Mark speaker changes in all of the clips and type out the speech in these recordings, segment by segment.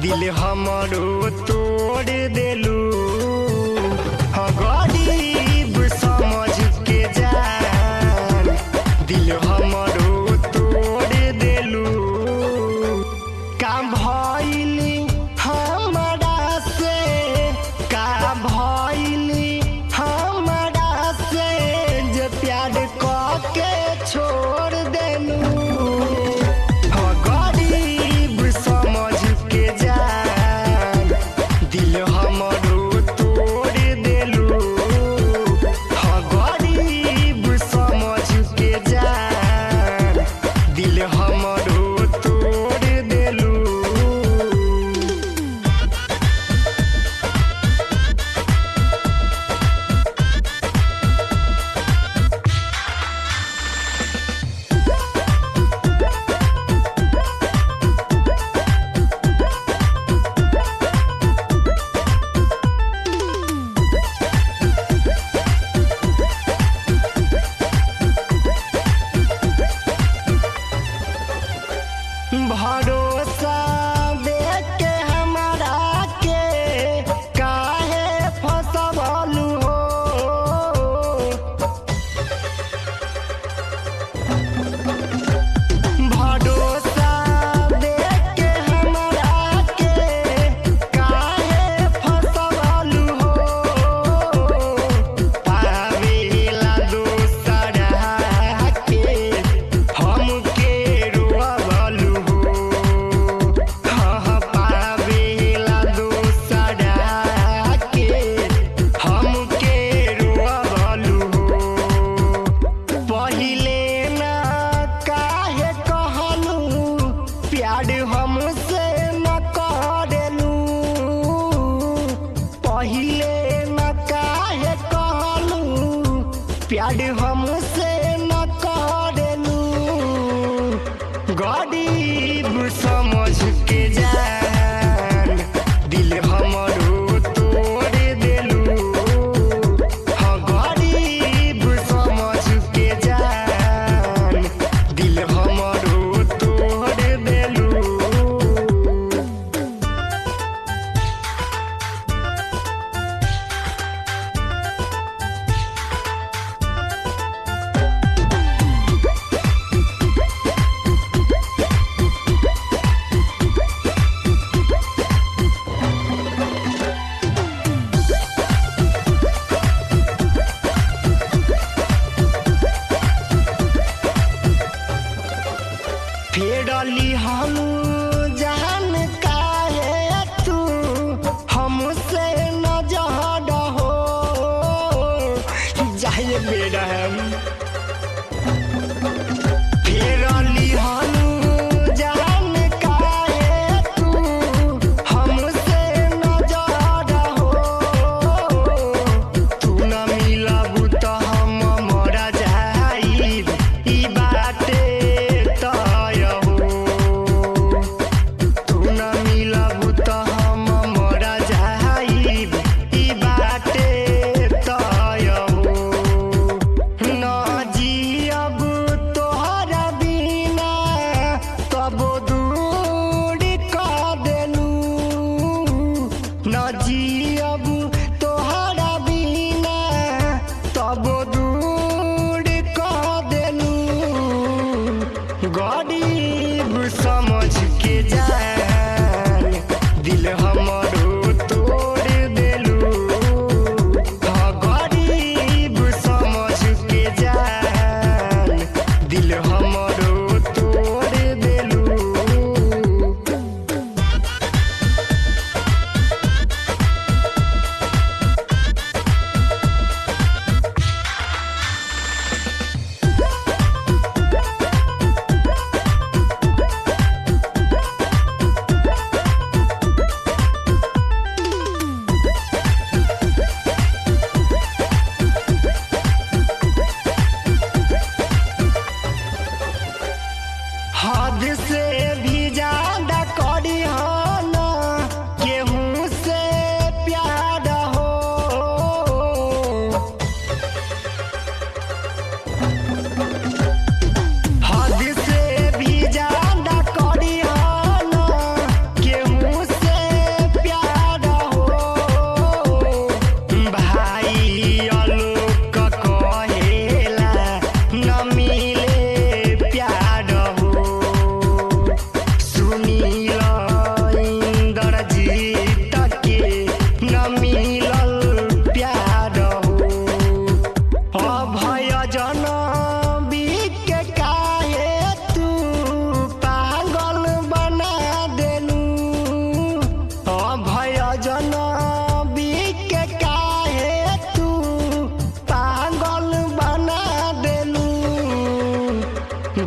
Speaker 1: दिल हमरो तोड़ देलू। हाँ गरीब समझ के जान दिल हमरो तोड़ देलू। का भइली हमरा से, का भइली हमरा से जे प्यार के छोड़ देलू। हाँ गरीब समझ के जान दिल हमरो तोड़ देलू। हाँ गरीब समझ के जान दिल हमरो तोड़ देलू। भरोसा देके हमरा के काहे फसवलू हो। भरोसा देके हमरा के काहे फसवलू हो। पावेला दोसरा के हमके रोवलू हो। हाँ पावेला दोसरा के हमके रोवलू हो। पहिले ना काहे कहलू प्यार हमसे न करेलू। पहिले ना काहे कहलू प्यार हमसे न करेलू। गरीब समझ के जान दिल हमरो तोड़ देलू। हाँ गरीब समझ के जान दिल हमरो तोड़ देलू।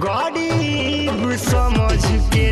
Speaker 1: गरीब समझ के